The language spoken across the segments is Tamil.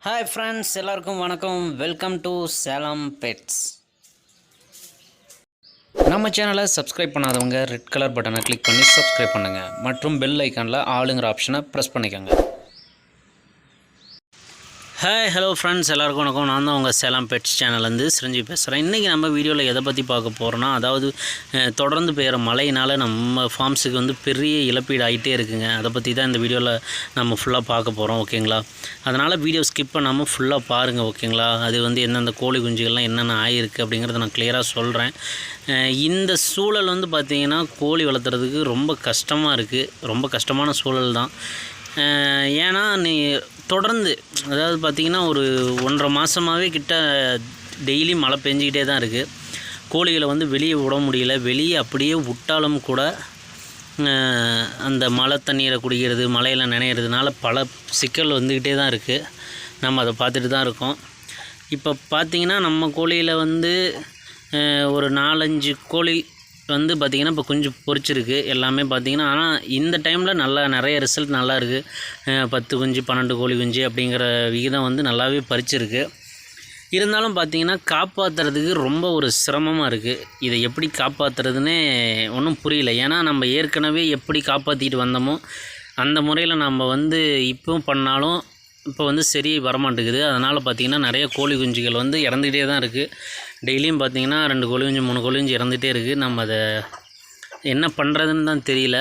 ஹாய் ஃப்ரெண்ட்ஸ், எல்லாருக்கும் வணக்கம். Welcome to Salem pets. நம்ம சேனலை சப்ஸ்கிரைப் பண்ணாதவங்க ரெட் கலர் பட்டனை கிளிக் பண்ணி சப்ஸ்கிரைப் பண்ணுங்கள் மற்றும் பெல் ஐக்கானில் ஆளுங்கிற ஆப்ஷனை ப்ரெஸ் பண்ணிக்கோங்க. ஹாய் ஹலோ ஃப்ரெண்ட்ஸ், எல்லாருக்கும் வணக்கம். நான் தான் உங்கள் சேலம் பெட்ஸ் சேனல்லேருந்து சிரஞ்சீவி பேசுகிறேன். இன்றைக்கி நம்ம வீடியோவில் எதை பற்றி பார்க்க போகிறோன்னா, அதாவது தொடர்ந்து பெய்கிற மழையினால் நம்ம ஃபார்ம்ஸுக்கு வந்து பெரிய இழப்பீடு ஆகிட்டே இருக்குங்க. அதை பற்றி தான் இந்த வீடியோவில் நம்ம ஃபுல்லாக பார்க்க போகிறோம், ஓகேங்களா? அதனால் வீடியோ ஸ்கிப் பண்ணாமல் ஃபுல்லாக பாருங்கள், ஓகேங்களா? அது வந்து எந்தெந்த கோழி குஞ்சுகள்லாம் என்னென்ன ஆகிருக்கு அப்படிங்கிறத நான் கிளியராக சொல்கிறேன். இந்த சூழல் வந்து பார்த்திங்கன்னா கோழி வளர்த்துறதுக்கு ரொம்ப கஷ்டமாக இருக்குது. ரொம்ப கஷ்டமான சூழல் தான். ஏன்னா தொடர்ந்து, அதாவது பார்த்திங்கன்னா ஒரு 1.5 மாதமாகவே கிட்ட டெய்லி மழை பெஞ்சிக்கிட்டே தான் இருக்குது. கோழிகளை வந்து வெளியே விட முடியல. வெளியே அப்படியே விட்டாலும் கூட அந்த மழை தண்ணீரை குடிக்கிறது, மழையில் நினைக்கிறதுனால பல சிக்கல் வந்துக்கிட்டே தான் இருக்குது. நம்ம அதை பார்த்துட்டு தான் இருக்கோம். இப்போ பார்த்திங்கன்னா நம்ம கோழியில் வந்து ஒரு 4-5 கோழி வந்து பார்த்திங்கன்னா இப்போ குஞ்சு பொரிச்சிருக்கு எல்லாமே பார்த்திங்கன்னா. ஆனால் இந்த டைமில் நிறைய ரிசல்ட் நல்லா இருக்குது. 10 குஞ்சு 12 கோழி குஞ்சு அப்படிங்கிற விகிதம் வந்து நல்லாவே பறிச்சிருக்கு. இருந்தாலும் பார்த்திங்கன்னா காப்பாற்றுறதுக்கு ரொம்ப ஒரு சிரமமாக இருக்குது. இதை எப்படி காப்பாற்றுறதுன்னே ஒன்றும் புரியல. ஏன்னா நம்ம ஏற்கனவே எப்படி காப்பாற்றிட்டு வந்தோமோ அந்த முறையில் நம்ம வந்து இப்போவும் பண்ணாலும் இப்போ வந்து சரி வரமாட்டேங்குது. அதனால் பார்த்திங்கன்னா நிறைய கோழி குஞ்சுகள் வந்து இறந்துக்கிட்டே தான் இருக்குது. டெய்லியும் பார்த்திங்கன்னா 2 கோழி குஞ்சு 3 கோழி குஞ்சு இறந்துகிட்டே இருக்குது. நம்ம அதை என்ன பண்ணுறதுன்னு தான் தெரியல.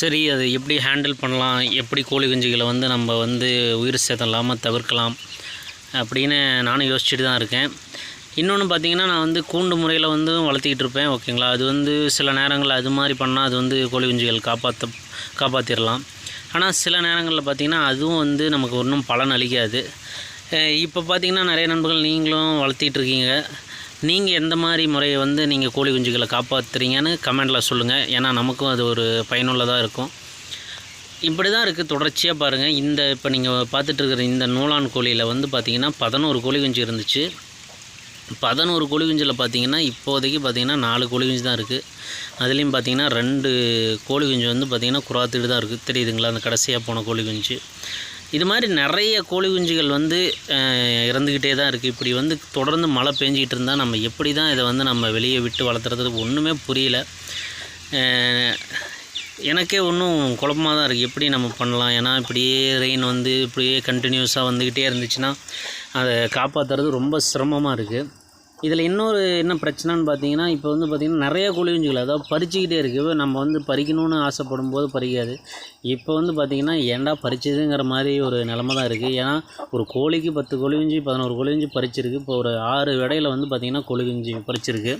சரி, அதை எப்படி ஹேண்டில் பண்ணலாம், எப்படி கோழி குஞ்சுகளை வந்து நம்ம வந்து உயிர் சேதம் இல்லாமல் தவிர்க்கலாம் அப்படின்னு நானும் யோசிச்சுட்டு தான் இருக்கேன். இன்னொன்று பார்த்திங்கன்னா, நான் வந்து கூண்டு முறையில் வந்து வளர்த்திக்கிட்டு இருப்பேன், ஓகேங்களா? அது வந்து சில நேரங்களில் அது மாதிரி பண்ணால் அது வந்து கோழி குஞ்சுகள் காப்பாற்றிடலாம். ஆனால் சில நேரங்களில் பார்த்திங்கன்னா அதுவும் வந்து நமக்கு ஒன்றும் பலன் அளிக்காது. இப்போ பார்த்திங்கன்னா நிறைய நண்பர்கள் நீங்களும் வளர்த்திட்ருக்கீங்க. நீங்கள் எந்த மாதிரி முறையை வந்து நீங்கள் கோழி குஞ்சுகளை காப்பாற்றுறீங்கன்னு கமெண்டில் சொல்லுங்கள். ஏன்னா நமக்கும் அது ஒரு பயனுள்ளதாக இருக்கும். இப்படி தான் இருக்குது தொடர்ச்சியாக பாருங்கள். இப்போ நீங்கள் பார்த்துட்ருக்கிற இந்த நூலான் கோழியில் வந்து பார்த்திங்கன்னா 11 கோழி குஞ்சு இருந்துச்சு. 11 கோழி குஞ்சில் பார்த்திங்கன்னா இப்போதைக்கு பார்த்திங்கன்னா 4 கோழி குஞ்சு தான் இருக்குது. அதுலேயும் பார்த்திங்கன்னா 2 கோழி குஞ்சு வந்து பார்த்திங்கன்னா குறாத்துட்டு தான் இருக்குது, தெரியுதுங்களா? அந்த கடைசியாக போன கோழி குஞ்சு. இது மாதிரி நிறைய கோழி குஞ்சுகள் வந்து இறந்துக்கிட்டே தான் இருக்குது. இப்படி வந்து தொடர்ந்து மழை பெஞ்சிக்கிட்டு இருந்தால் நம்ம எப்படி தான் இதை வந்து நம்ம வெளியே விட்டு வளர்த்துறதுக்கு ஒன்றுமே புரியல. எனக்கே ஒன்றும் குழப்பமாக தான் இருக்குது, எப்படி நம்ம பண்ணலாம். ஏன்னா இப்படியே ரெயின் வந்து இப்படியே கண்டினியூஸாக வந்துக்கிட்டே இருந்துச்சுன்னா அதை காப்பாற்றுறது ரொம்ப சிரமமாக இருக்குது. இதில் இன்னொரு என்ன பிரச்சனைன்னு பார்த்தீங்கன்னா, இப்போ வந்து பார்த்திங்கன்னா நிறைய கோழி குஞ்சுகள் அதாவது பறிச்சிக்கிட்டே இருக்குது. நம்ம வந்து பறிக்கணும்னு ஆசைப்படும் போது பறிக்காது. இப்போ வந்து பார்த்திங்கன்னா ஏன்டா பறிச்சதுங்கிற மாதிரி ஒரு நிலமை தான் இருக்குது. ஏன்னா ஒரு கோழிக்கு 10 கோழி குஞ்சு 11 கோழி குஞ்சு பறிச்சிருக்கு. இப்போ ஒரு 6 இடையில வந்து பார்த்திங்கன்னா கோழி குஞ்சு பறிச்சிருக்கு.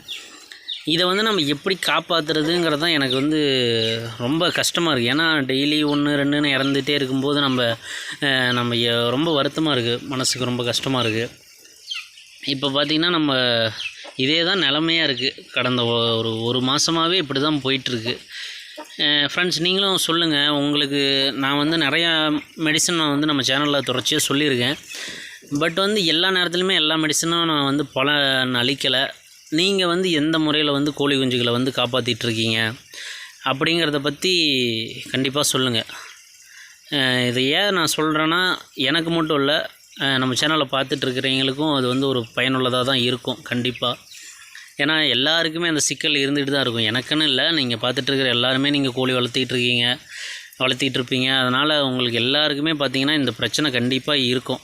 இதை வந்து நம்ம எப்படி காப்பாற்றுறதுங்கிறது தான் எனக்கு வந்து ரொம்ப கஷ்டமாக இருக்குது. ஏன்னா டெய்லி 1 2ன்னு இறந்துகிட்டே இருக்கும்போது நம்ம ரொம்ப வருத்தமாக இருக்குது, மனசுக்கு ரொம்ப கஷ்டமாக இருக்குது. இப்போ பார்த்திங்கன்னா நம்ம இதே தான் நிலமையாக இருக்குது. கடந்த ஒரு மாதமாகவே இப்படி தான் போயிட்டுருக்கு. ஃப்ரெண்ட்ஸ், நீங்களும் சொல்லுங்கள். உங்களுக்கு நான் வந்து நிறையா மெடிசன் வந்து நம்ம சேனலில் தொடர்ச்சியாக சொல்லியிருக்கேன். பட் வந்து எல்லா நேரத்துலையுமே எல்லா மெடிசனும் நான் வந்து பலன் அளிக்கலை. நீங்கள் வந்து எந்த முறையில் வந்து கோழி குஞ்சுகளை வந்து காப்பாற்றிட்டுருக்கீங்க அப்படிங்கிறத பற்றி கண்டிப்பாக சொல்லுங்கள். இதை ஏன் நான் சொல்கிறேன்னா, எனக்கு மட்டும் இல்லை, நம்ம சேனலில் பார்த்துட்ருக்கிறவங்களுக்கும் அது வந்து ஒரு பயனுள்ளதாக தான் இருக்கும் கண்டிப்பாக. ஏன்னா எல்லாருக்குமே அந்த சிக்கல் இருந்துகிட்டு தான் இருக்கும். எனக்குன்னு இல்லை, நீங்கள் பார்த்துட்ருக்கிற எல்லாருமே நீங்கள் கோழி வளர்த்திட்டு இருப்பீங்க. அதனால் உங்களுக்கு எல்லாருக்குமே பார்த்திங்கன்னா இந்த பிரச்சனை கண்டிப்பாக இருக்கும்.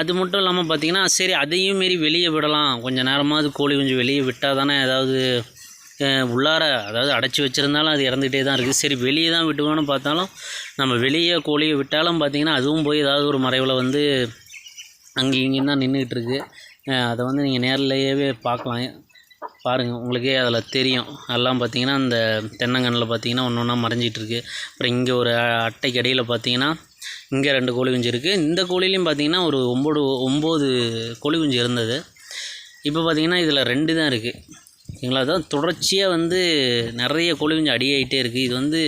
அது மட்டும் இல்லாமல் பார்த்திங்கன்னா, சரி அதையும் மீறி வெளியே விடலாம், கொஞ்சம் நேரமாவது கோழி குஞ்சு வெளியே விட்டால் தானே, ஏதாவது உள்ளார அதாவது அடைச்சி வச்சுருந்தாலும் அது இறந்துகிட்டே தான் இருக்குது. சரி வெளியே தான் விட்டுவோன்னு பார்த்தாலும் நம்ம வெளியே கோழியை விட்டாலும் பார்த்திங்கன்னா அதுவும் போய் ஏதாவது ஒரு மறைவில் வந்து அங்கேயும் இங்கேயும் தான் நின்றுக்கிட்டு இருக்குது. அதை வந்து நீங்கள் நேரிலேயே பாருங்கள், உங்களுக்கே அதில் தெரியும். அதெல்லாம் பார்த்திங்கன்னா அந்த தென்னங்கன்னில் பார்த்திங்கன்னா ஒன்று ஒன்றா மறைஞ்சிட்ருக்கு. அப்புறம் இங்கே ஒரு அட்டைக்கு இடையில் பார்த்திங்கன்னா இங்கே 2 கோழி குஞ்சு இருக்குது. இந்த கோழிலையும் பார்த்திங்கன்னா ஒரு 9 கோழி குஞ்சு இருந்தது. இப்போ பார்த்திங்கன்னா இதில் 2 தான் இருக்குது, ஓகேங்களா? அதான் தொடர்ச்சியாக வந்து நிறைய கோழி குஞ்சு அடியாகிட்டே இருக்குது. இது வந்து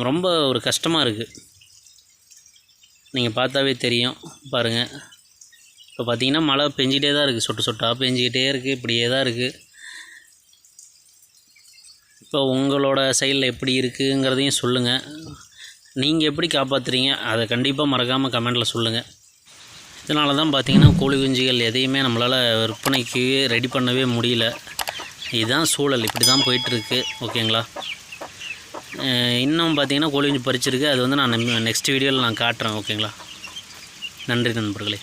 ரொம்ப ஒரு கஷ்டமாக இருக்குது. நீங்கள் பார்த்தாவே தெரியும், பாருங்கள். இப்போ பார்த்திங்கன்னா மழை பெஞ்சிக்கிட்டே தான் இருக்குது, சொட்டு சொட்டாக பெஞ்சிக்கிட்டே இருக்குது, இப்படியே தான் இருக்குது. இப்போ உங்களோட சைடில் எப்படி இருக்குங்கிறதையும் சொல்லுங்கள். நீங்கள் எப்படி காப்பாற்றுறீங்க அதை கண்டிப்பாக மறக்காமல் கமெண்டில் சொல்லுங்கள். இதனால தான் பார்த்திங்கன்னா கோழி குஞ்சுகள் எதையுமே நம்மளால் விற்பனைக்கு ரெடி பண்ணவே முடியல. இதுதான் சூழல், இப்படி தான் போயிட்டுருக்கு. ஓகேங்களா? இன்னும் பார்த்திங்கன்னா கோழி குஞ்சு பறிச்சிருக்கு. அது வந்து நான் நெக்ஸ்ட் வீடியோவில் நான் காட்டுறேன். ஓகேங்களா? நன்றி நண்பர்களே.